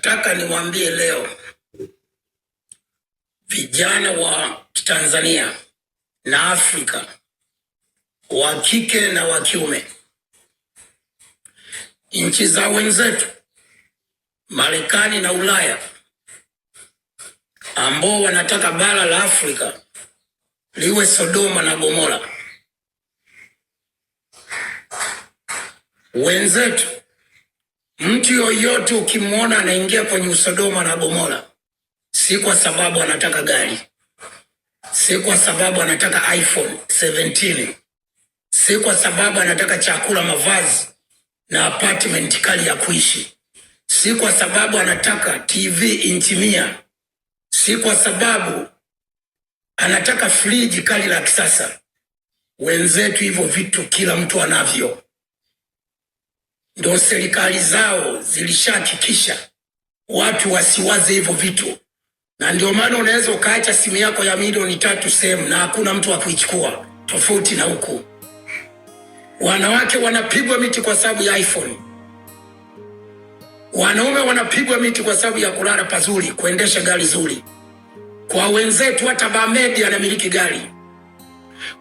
Nataka niwaambie leo vijana wa Tanzania na Afrika, wa kike na wa kiume, nchi za wenzetu Marekani na Ulaya ambao wanataka bara la Afrika liwe Sodoma na Gomora. Wenzetu, mtu yoyote ukimwona anaingia kwenye Sodoma na Gomora, si kwa sababu anataka gari, si kwa sababu anataka iPhone 17, si kwa sababu anataka chakula, mavazi na apartment kali ya kuishi, si kwa sababu anataka TV inchi 100, si kwa sababu anataka friji kali la kisasa. Wenzetu hivyo vitu kila mtu anavyo, ndio serikali zao zilishahakikisha watu wasiwaze hivyo vitu, na ndio maana unaweza ukaacha simu yako ya milioni 3 sehemu na hakuna mtu wa kuichukua. Tofauti na huku, wanawake wanapigwa miti kwa sababu ya iPhone, wanaume wanapigwa miti kwa sababu ya kulala pazuri, kuendesha gari zuri. Kwa wenzetu hata Bamedi anamiliki gari.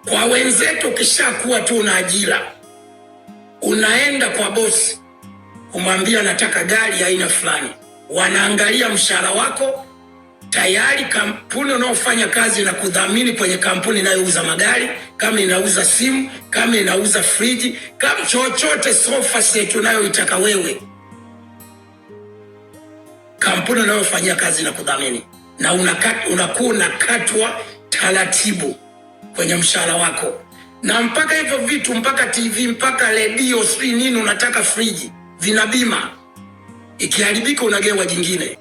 Kwa wenzetu ukishakuwa tu na ajira, unaenda kwa bosi kumwambia nataka gari aina fulani, wanaangalia mshahara wako. Tayari kampuni unaofanya kazi na kudhamini kwenye kampuni inayouza magari, kama inauza simu, kama inauza friji, kama chochote, sofa set unayoitaka wewe, kampuni unayofanyia kazi na kudhamini, na unakuwa unakatwa taratibu kwenye mshahara wako. Na mpaka hivyo vitu, mpaka TV, mpaka redio, sijui nini, unataka friji, vina bima. Ikiharibika unagewa jingine.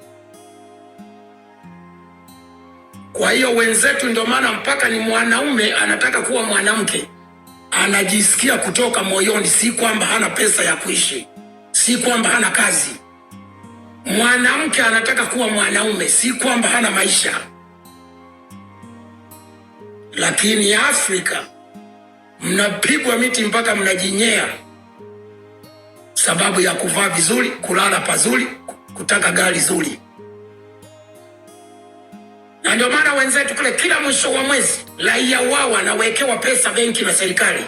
Kwa hiyo wenzetu, ndio maana mpaka ni mwanaume anataka kuwa mwanamke, anajisikia kutoka moyoni, si kwamba hana pesa ya kuishi, si kwamba hana kazi. Mwanamke anataka kuwa mwanaume, si kwamba hana maisha. Lakini Afrika mnapigwa miti mpaka mnajinyea sababu ya kuvaa vizuri, kulala pazuri, kutaka gari zuri. Na ndio maana wenzetu kule kila mwisho wa mwezi raia wao wanawekewa pesa benki na serikali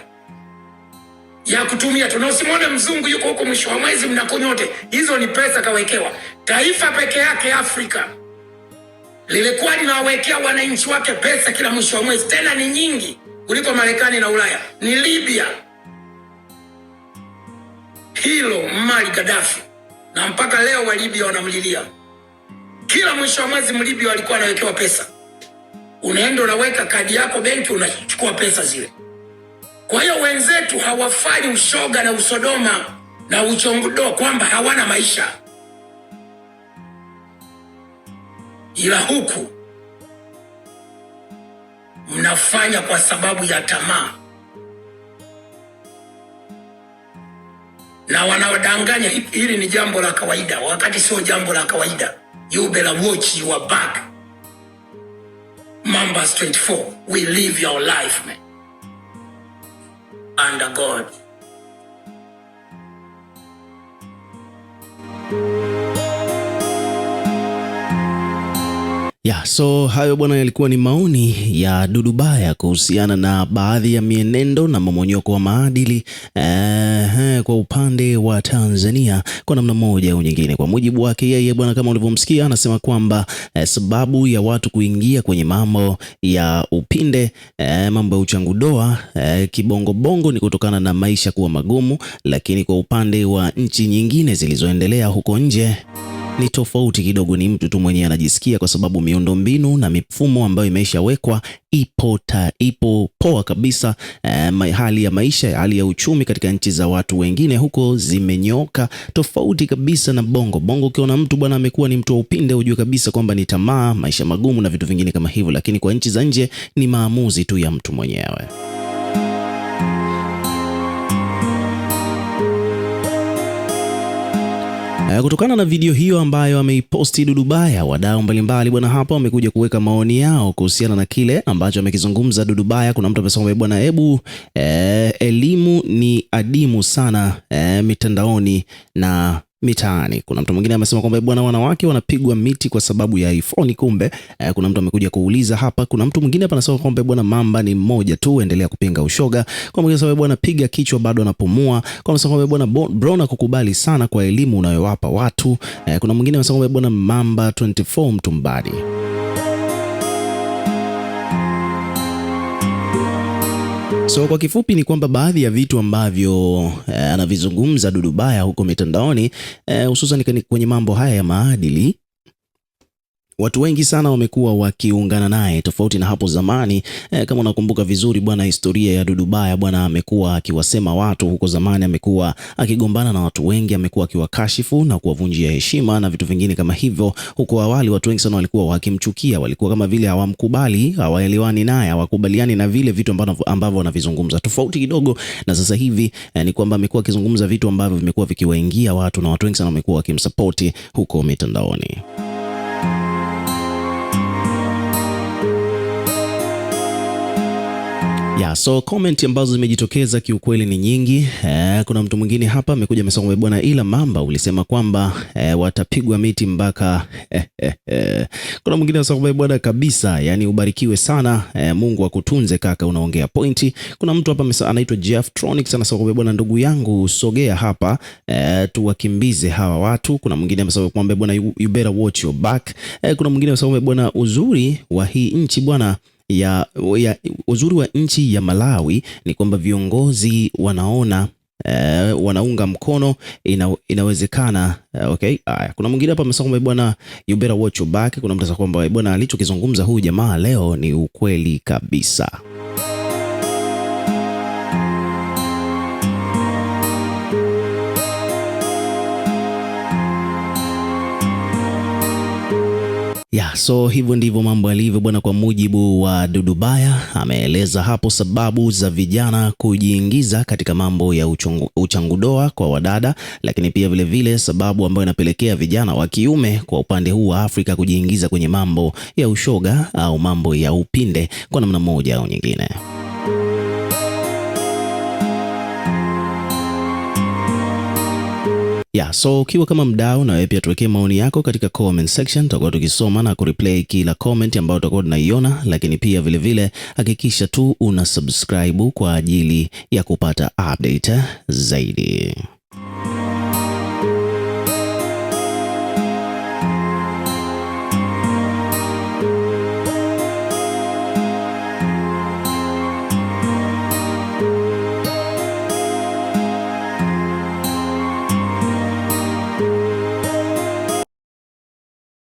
ya kutumia. Tunaosimwone mzungu yuko huko mwisho wa mwezi mnakunyote, hizo ni pesa kawekewa. Taifa peke yake Afrika lilikuwa linawekea wananchi wake pesa kila mwisho wa mwezi, tena ni nyingi kuliko Marekani na Ulaya, ni Libya. Hilo Mali Gaddafi, na mpaka leo wa Libya wanamlilia. Kila mwisho wa mwezi Mlibya walikuwa anawekewa pesa. Unaenda unaweka kadi yako benki, unachukua pesa zile. Kwa hiyo wenzetu hawafanyi ushoga na usodoma na uchongodo kwamba hawana maisha, ila huku mnafanya kwa sababu ya tamaa, na wanawadanganya hili ni jambo la kawaida, wakati sio jambo la kawaida. You better watch your back. Numbers 24. We live your life, man, under God. So hayo bwana, yalikuwa ni maoni ya Dudu Baya kuhusiana na baadhi ya mienendo na mmomonyoko wa maadili kwa upande wa Tanzania kwa namna moja au nyingine. Kwa mujibu wake yeye bwana, kama ulivyomsikia, anasema kwamba sababu ya watu kuingia kwenye mambo ya upinde, mambo ya uchangudoa, kibongo bongo, ni kutokana na maisha kuwa magumu, lakini kwa upande wa nchi nyingine zilizoendelea huko nje ni tofauti kidogo. Ni mtu tu mwenyewe anajisikia, kwa sababu miundombinu na mifumo ambayo imeshawekwa ipo poa kabisa. Hali ya maisha, hali ya uchumi katika nchi za watu wengine huko zimenyoka tofauti kabisa na bongo. Bongo ukiona mtu bwana amekuwa ni mtu wa upinde, ujue kabisa kwamba ni tamaa, maisha magumu na vitu vingine kama hivyo, lakini kwa nchi za nje ni maamuzi tu ya mtu mwenyewe. Kutokana na video hiyo ambayo ameiposti Dudu Baya, wadau mbalimbali bwana hapa wamekuja kuweka maoni yao kuhusiana na kile ambacho amekizungumza Dudu Baya. Kuna mtu amesema bwana, hebu elimu ni adimu sana mitandaoni, na mitaani. Kuna mtu mwingine amesema kwamba bwana, wanawake wanapigwa miti kwa sababu ya iPhone. Kumbe kuna mtu amekuja kuuliza hapa. Kuna mtu mwingine hapa anasema kwamba bwana, mamba ni mmoja tu, endelea kupinga ushoga. Kwa mwingine anasema bwana, piga kichwa bado anapumua. Kwa anasema kwamba bwana, bro nakukubali sana kwa elimu unayowapa watu. Kuna mwingine anasema kwamba bwana, mamba 24 mtumbadi. So kwa kifupi ni kwamba baadhi ya vitu ambavyo anavizungumza Dudu Baya huko mitandaoni, hususan kwenye mambo haya ya maadili, watu wengi sana wamekuwa wakiungana naye, tofauti na hapo zamani. Kama unakumbuka vizuri bwana, historia ya Dudu Baya bwana, amekuwa akiwasema watu huko zamani, amekuwa akigombana na watu wengi, amekuwa akiwakashifu na kuwavunjia heshima na vitu vingine kama hivyo. Huko awali watu wengi sana walikuwa wakimchukia, walikuwa kama vile hawamkubali, hawaelewani naye, hawakubaliani na vile vitu ambavyo anavizungumza. Tofauti kidogo na sasa hivi ni kwamba amekuwa akizungumza vitu ambavyo vimekuwa vikiwaingia watu, na watu wengi sana wamekuwa wakimsupport huko mitandaoni. So comment ambazo zimejitokeza kiukweli ni nyingi. Kuna mtu mwingine hapa amekuja amesema bwana, ila mamba ulisema kwamba watapigwa miti mpaka Kuna mwingine anasema bwana kabisa, yani ubarikiwe sana, Mungu akutunze kaka, unaongea pointi. Kuna mtu hapa anaitwa Jeff Tronics anasema bwana, ndugu yangu sogea hapa, tuwakimbize hawa watu. Kuna mwingine anasema kwamba bwana, you better watch your back. Kuna mwingine anasema bwana, uzuri wa hii nchi bwana uzuri wa nchi ya Malawi ni kwamba viongozi wanaunga mkono, inawezekana. Okay, kuna mwingine hapa amesema bwana, you better watch your back. Kuna mtu anasema kwamba bwana, alichokizungumza huyu jamaa leo ni ukweli kabisa. So hivyo ndivyo mambo yalivyo bwana. Kwa mujibu wa Dudu Baya, ameeleza hapo sababu za vijana kujiingiza katika mambo ya uchangudoa kwa wadada, lakini pia vile sababu ambayo inapelekea vijana wa kiume kwa upande huu wa Afrika kujiingiza kwenye mambo ya ushoga au mambo ya upinde kwa namna moja au nyingine. So ukiwa kama mdau, na wewe pia tuwekee maoni yako katika comment section, tutakuwa tukisoma na kureplay kila comment ambayo tutakuwa tunaiona, lakini pia vile hakikisha tu una subscribe kwa ajili ya kupata update zaidi.